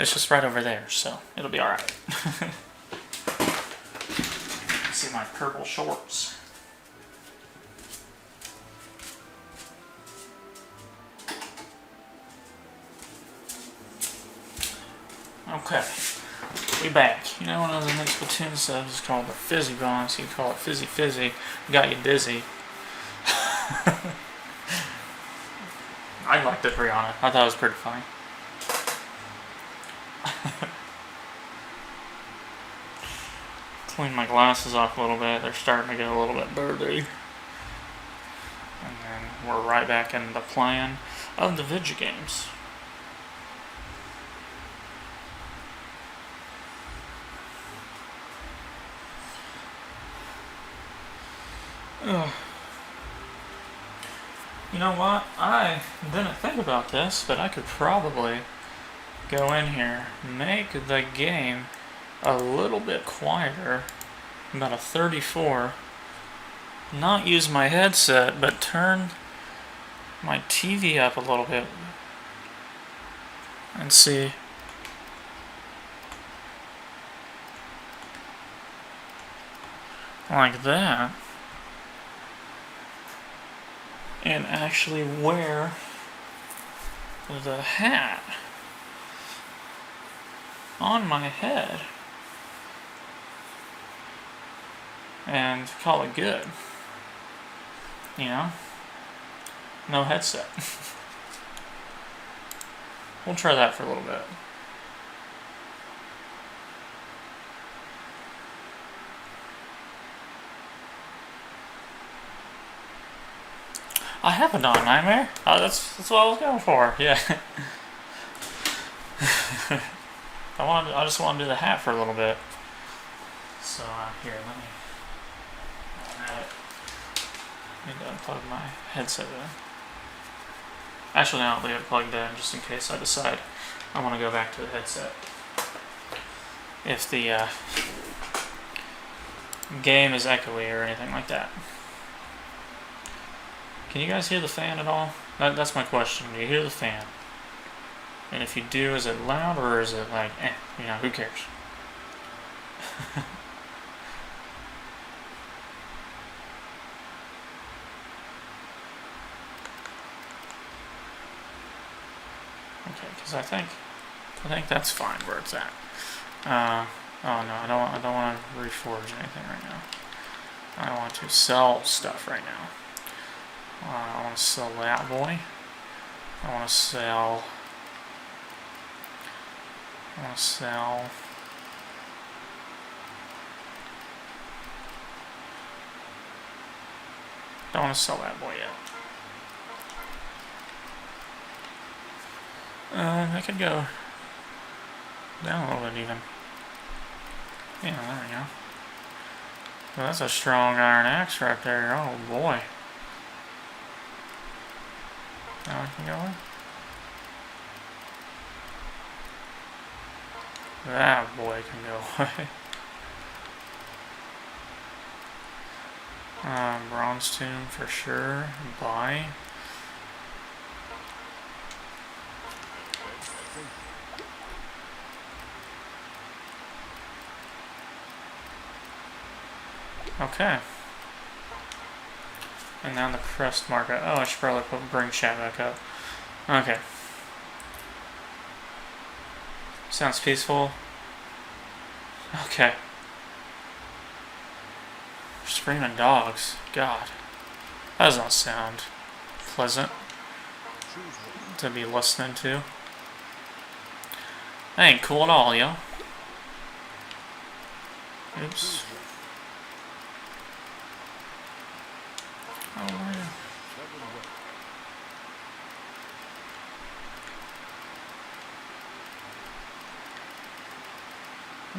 It's just right over there, so it'll be alright. See my purple shorts. Okay, we back. You know, one of the next Splatoon subs is called the Fizzy Bomb, so you call it Fizzy Fizzy. Got you dizzy. I liked it, Brianna. I thought it was pretty funny. Clean my glasses off a little bit. They're starting to get a little bit dirty. And then we're right back into the plan of the video games. Ugh. You know what? I didn't think about this, but I could probably go in here, make the game a little bit quieter, about a 34, not use my headset, but turn my TV up a little bit and see. Like that. And actually wear the hat on my head and call it good. You know? No headset. We'll try that for a little bit. I have a non-nightmare. Oh, that's what I was going for. Yeah. I just want to do the hat for a little bit. So here, let me need to unplug my headset in. Actually, I'll leave it plugged in just in case I decide I want to go back to the headset. If the game is echoey or anything like that. Can you guys hear the fan at all? That's my question. Do you hear the fan? And if you do, is it loud or is it like, you know, who cares? Okay, because I think that's fine where it's at. Oh no, I don't want to reforge anything right now. I want to sell stuff right now. I want to sell that boy. I want to sell. Don't want to sell that boy yet. I could go down a little bit even. Yeah, there we go. Well, that's a strong iron axe right there. Oh boy. Now I can go in. That boy can go away. Bronze tomb for sure. Buy. Okay. And now the crest marker. Oh, I should probably bring chat back up. Okay. Sounds peaceful. Okay. Screaming dogs. God. That does not sound pleasant to be listening to. That ain't cool at all, yo. Oops. Oh, yeah.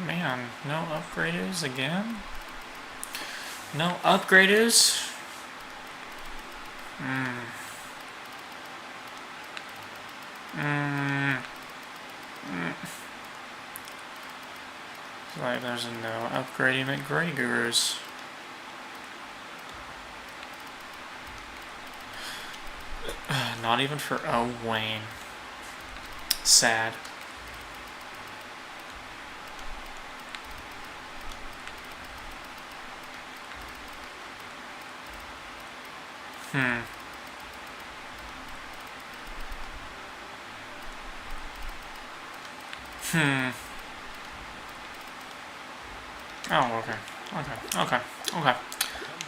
Man, no upgraders again? No upgraders? It's like there's no upgrading McGrady Gurus. Not even for Wayne. Sad. Hmm. Hmm. Oh, okay. Okay. Okay. Okay.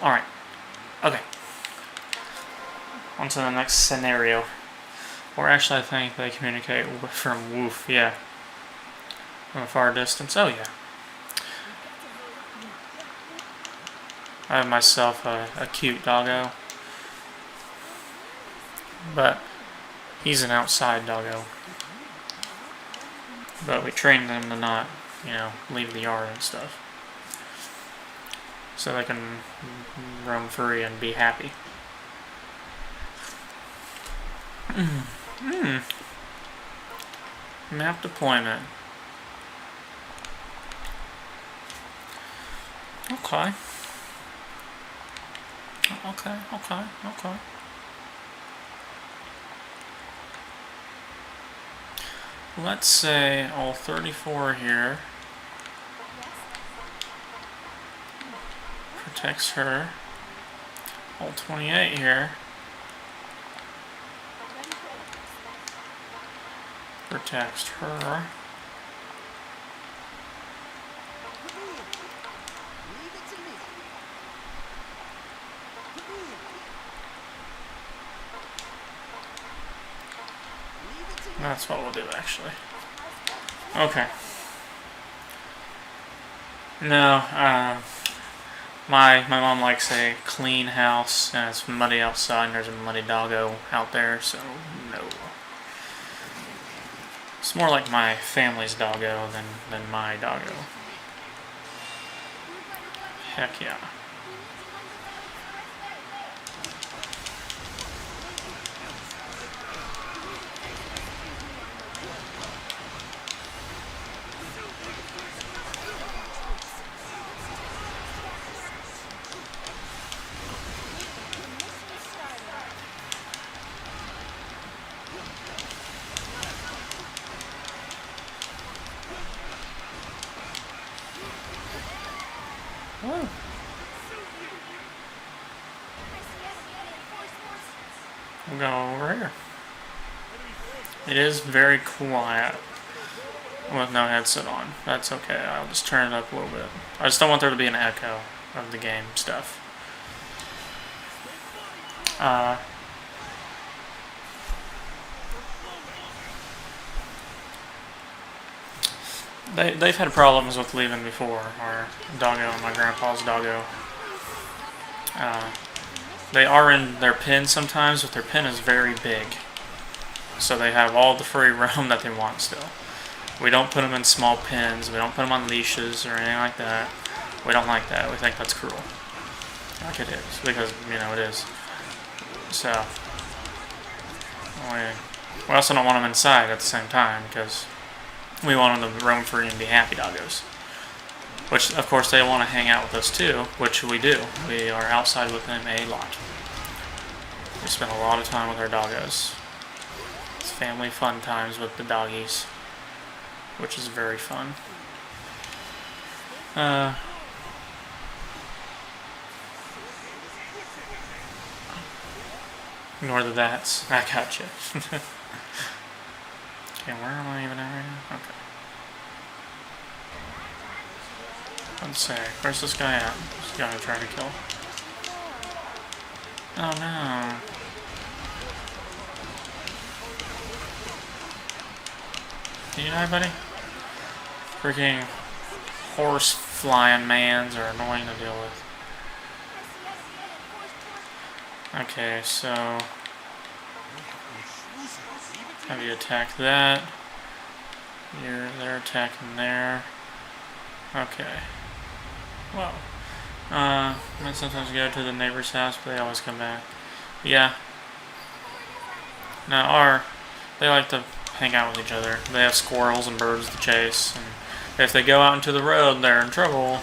Alright. Okay. On to the next scenario. Or actually, I think they communicate from woof, yeah. From a far distance. Oh, yeah. I have myself a cute doggo. But he's an outside doggo. But we train them to not, leave the yard and stuff. So they can roam free and be happy. Map deployment. Okay. Okay. Let's say all 34 here. Protects her. All 28 here. Protects her. That's what we'll do, actually. Okay. No, my mom likes a clean house, and it's muddy outside, and there's a muddy doggo out there, so no. It's more like my family's doggo than my doggo. Heck yeah. Woo. We'll go over here. It is very quiet with no headset on. That's okay. I'll just turn it up a little bit. I just don't want there to be an echo of the game stuff. They've had problems with leaving before. Our doggo and my grandpa's doggo. They are in their pen sometimes, but their pen is very big. So they have all the free roam that they want still. We don't put them in small pens. We don't put them on leashes or anything like that. We don't like that. We think that's cruel. Like it is. Because, it is. So, we also don't want them inside at the same time because we want them to roam free and be happy doggos. Which, of course, they want to hang out with us too, which we do. We are outside with them a lot. We spend a lot of time with our doggos. It's family fun times with the doggies, which is very fun. Ignore the that's. I gotcha. Okay, where am I even at right now? Okay. Let's see. Where's this guy at? This guy I'm trying to kill. Oh no. Did you die, buddy? Freaking horse flying mans are annoying to deal with. Okay, so have you attack that? They're attacking there. Okay. Well, I sometimes go to the neighbor's house, but they always come back. Yeah. Now, they like to hang out with each other. They have squirrels and birds to chase, and if they go out into the road, they're in trouble.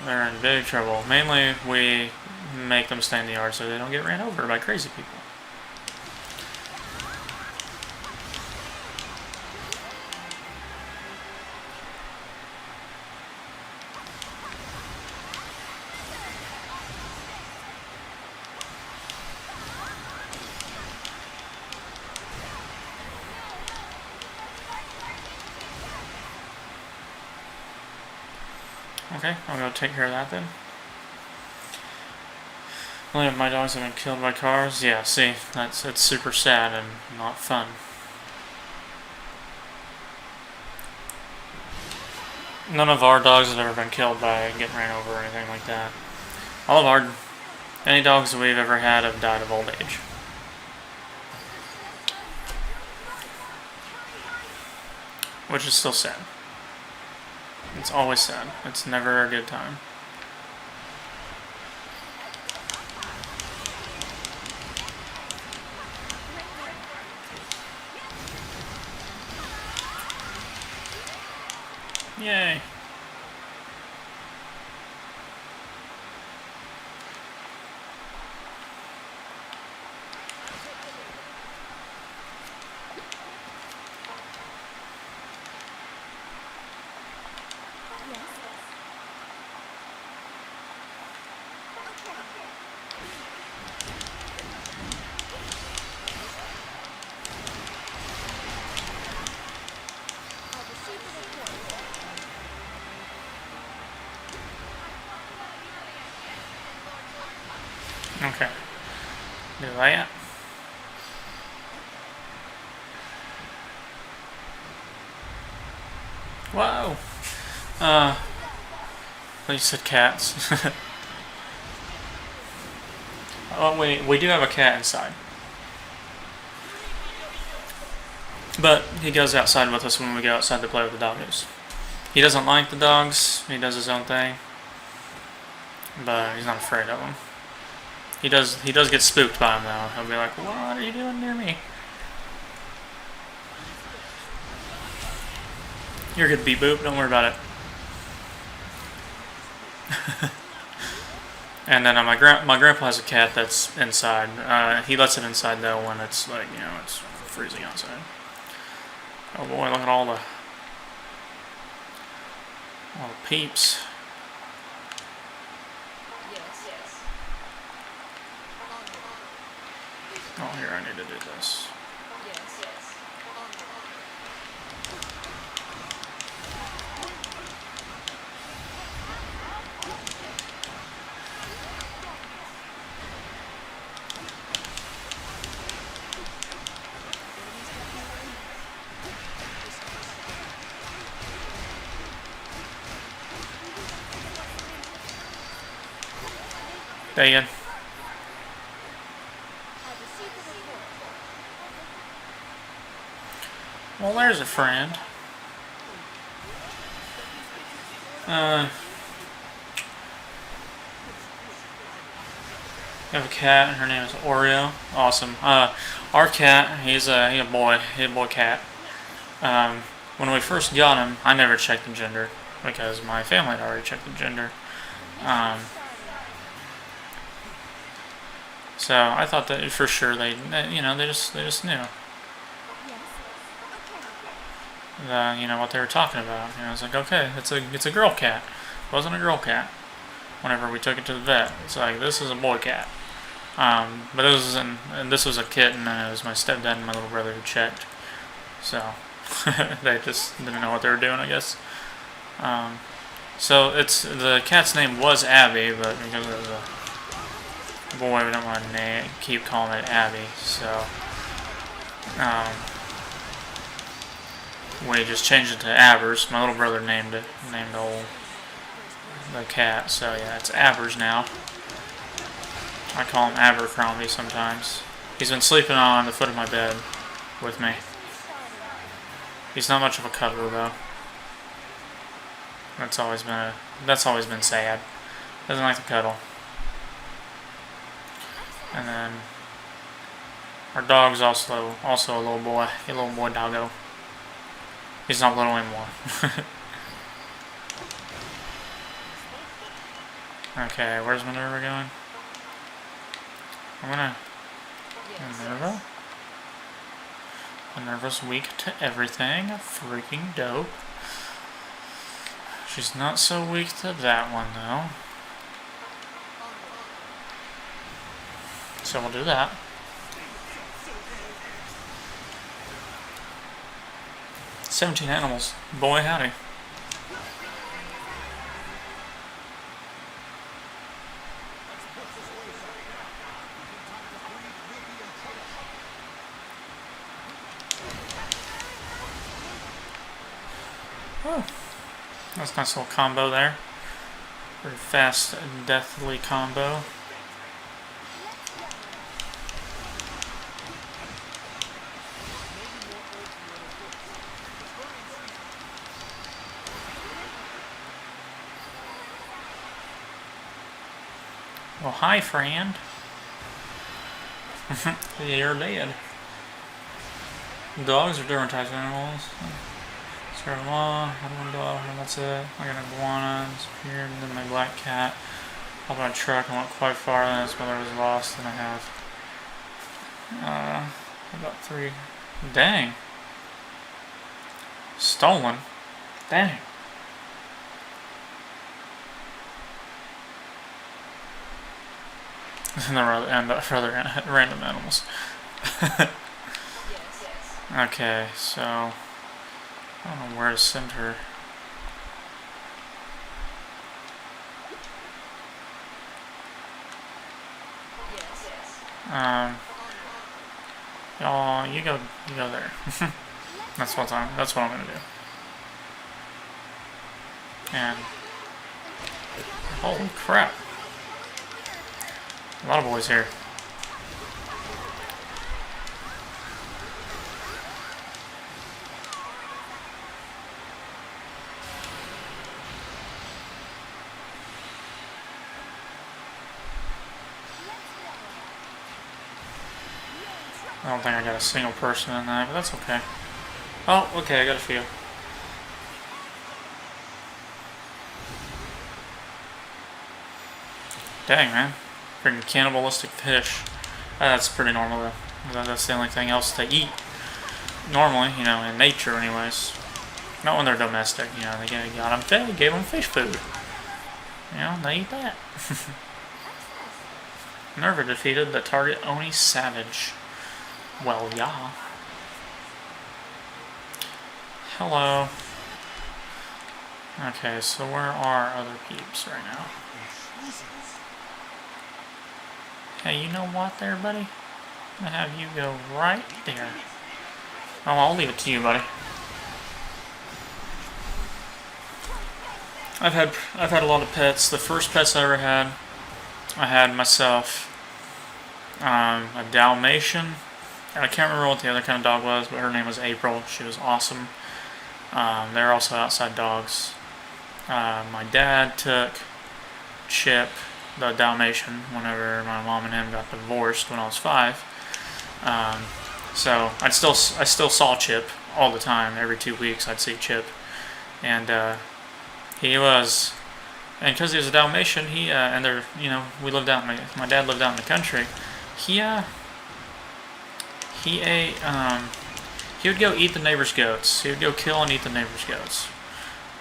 They're in big trouble. Mainly, we make them stay in the yard so they don't get ran over by crazy people. Okay, I'll go take care of that then. Only if my dogs have been killed by cars. Yeah, see, it's super sad and not fun. None of our dogs have ever been killed by getting ran over or anything like that. Any dogs that we've ever had have died of old age. Which is still sad. It's always sad. It's never a good time. Yay. Okay. Do that. Whoa. You said cats. Oh wait, we do have a cat inside. But he goes outside with us when we go outside to play with the doggies. He doesn't like the dogs. He does his own thing. But he's not afraid of them. He does get spooked by them though. He'll be like, "What are you doing near me?" You're good, beep boop. Don't worry about it. And then my grandpa has a cat that's inside. He lets it inside though when it's like, you know, it's freezing outside. Oh boy, look at all the peeps. Oh, here, I need to do this. Dang. Well, there's a friend. I have a cat, and her name is Oreo. Awesome. Our cat, he's a boy cat. When we first got him, I never checked the gender because my family had already checked the gender. So I thought that for sure they just knew. You know what they were talking about. You know, I was like, okay, it's a girl cat. It wasn't a girl cat. Whenever we took it to the vet, it's like, this is a boy cat. But this was a kitten, and it was my stepdad and my little brother who checked. So they just didn't know what they were doing, I guess. So the cat's name was Abby, but because it was a boy, we don't want to keep calling it Abby. So we just changed it to Abers. My little brother named the cat. So yeah, it's Abers now. I call him Abercrombie sometimes. He's been sleeping on the foot of my bed with me. He's not much of a cuddler though. That's always been sad. Doesn't like to cuddle. And then our dog's also a little boy doggo. He's not little anymore. Okay, where's Minerva going? Minerva's weak to everything. Freaking dope. She's not so weak to that one though. So we'll do that. "17 animals. Boy, howdy." Oh, that's a nice little combo there. Pretty fast, deathly combo. Well, hi, friend. You're dead. Dogs are different types of animals. Start them all. I had one dog, and that's it. I got an iguana, disappeared, and then my black cat. Hopped on a truck and went quite far, and his mother was lost, and I have about 3. Dang. Stolen. Dang. And for other random animals. Okay, so I don't know where to send her. Y'all, you go there. That's what I'm gonna do. And holy crap, a lot of boys here. I don't think I got a single person in that, but that's okay. Oh, okay, I got a few. Dang, man. Freaking cannibalistic fish. That's pretty normal, though. That's the only thing else they eat. Normally, you know, in nature anyways. Not when they're domestic, you know, they got them fed, gave them fish food. You know, they eat that. Nerva defeated the target Oni Savage. Well, yeah. Hello. Okay, so where are other peeps right now? Hey, you know what there, buddy? I'm gonna have you go right there. Oh, I'll leave it to you, buddy. I've had a lot of pets. The first pets I ever had, I had myself a Dalmatian. I can't remember what the other kind of dog was, but her name was April. She was awesome. They're also outside dogs. My dad took Chip, the Dalmatian, whenever my mom and him got divorced when I was 5. So I still saw Chip all the time. Every 2 weeks I'd see Chip, and because he was a Dalmatian, and there, you know, we lived out. My dad lived out in the country. He ate. He would go eat the neighbor's goats. He would go kill and eat the neighbor's goats.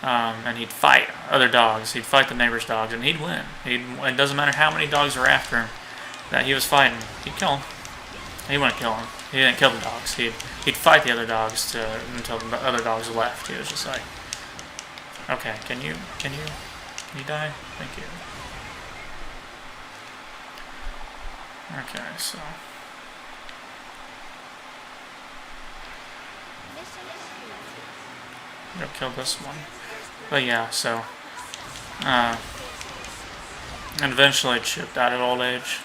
And he'd fight other dogs. He'd fight the neighbor's dogs, and he'd win. It doesn't matter how many dogs were after him that he was fighting. He'd kill them. He wouldn't kill them. He didn't kill the dogs. He'd fight the other dogs until the other dogs left. He was just like, okay, can you die? Thank you. Okay, so. Go kill this one. But yeah, so. And eventually Chip died of old age.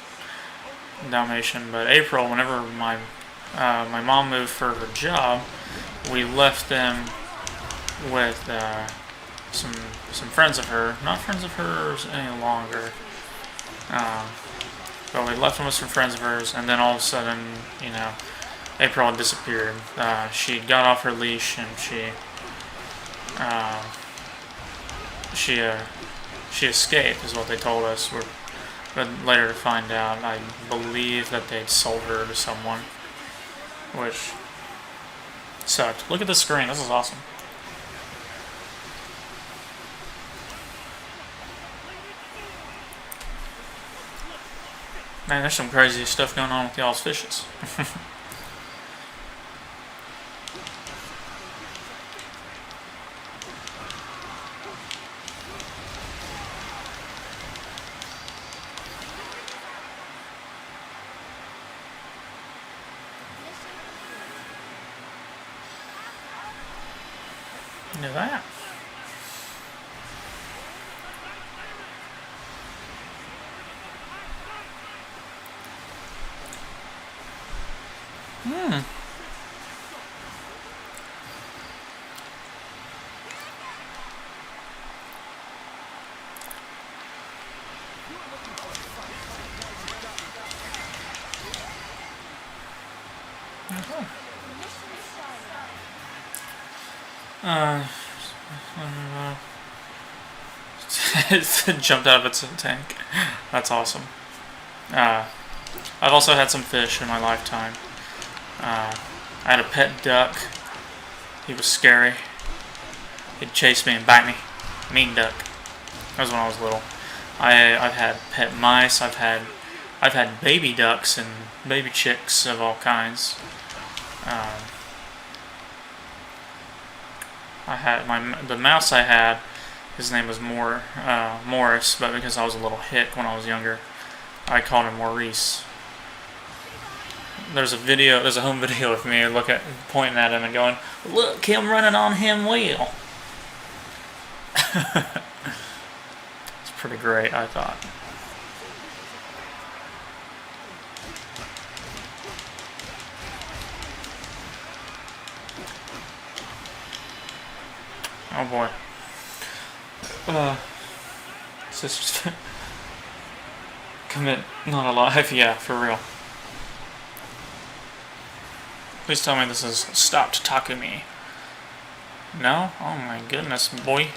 Dalmatian. But April, whenever my mom moved for her job, we left them with some friends of her. Not friends of hers any longer. But we left them with some friends of hers, and then all of a sudden, you know, April had disappeared. She got off her leash, and she escaped, is what they told us. But later to find out, I believe that they'd sold her to someone, which sucked. Look at this screen. This is awesome. Man, there's some crazy stuff going on with y'all's fishes. Look at that. Hmm. Uh, it jumped out of its tank. That's awesome. I've also had some fish in my lifetime. I had a pet duck. He was scary. He'd chase me and bite me. Mean duck. That was when I was little. I've had pet mice. I've had baby ducks and baby chicks of all kinds. I had the mouse I had. His name was Morris, but because I was a little hick when I was younger, I called him Maurice. There's a home video of me pointing at him and going, "Look, him running on him wheel." It's pretty great, I thought. Oh boy. Sisters. Commit not alive, yeah, for real. Please tell me this is stopped Takumi. No? Oh my goodness, boy.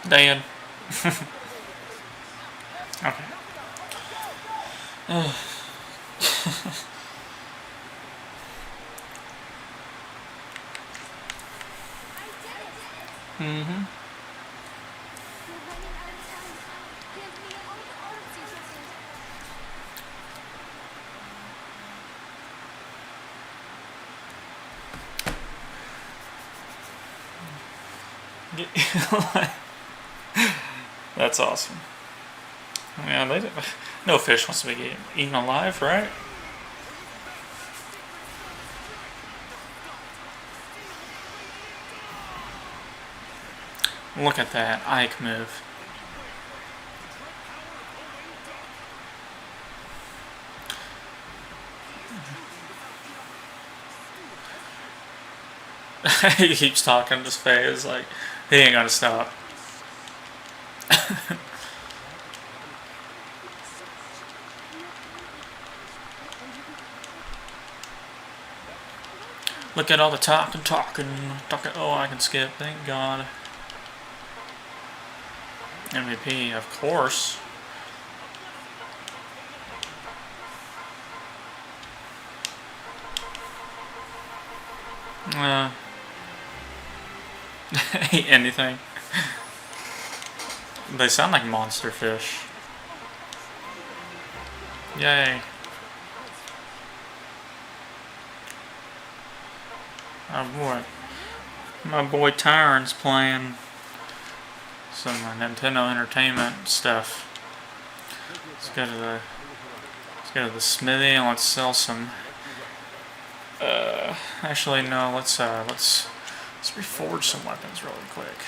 Dead. Okay. Mm-hmm. That's awesome. Yeah, no fish wants to be eaten alive, right? Look at that Ike move. He keeps talking to his face like he ain't gonna stop. Look at all the talking. Oh, I can skip. Thank God. MVP, of course. Anything. They sound like monster fish. Yay. Oh boy. My boy Tyron's playing some Nintendo Entertainment stuff. Let's go to the smithy and let's sell some. Actually no, let's reforge some weapons really quick.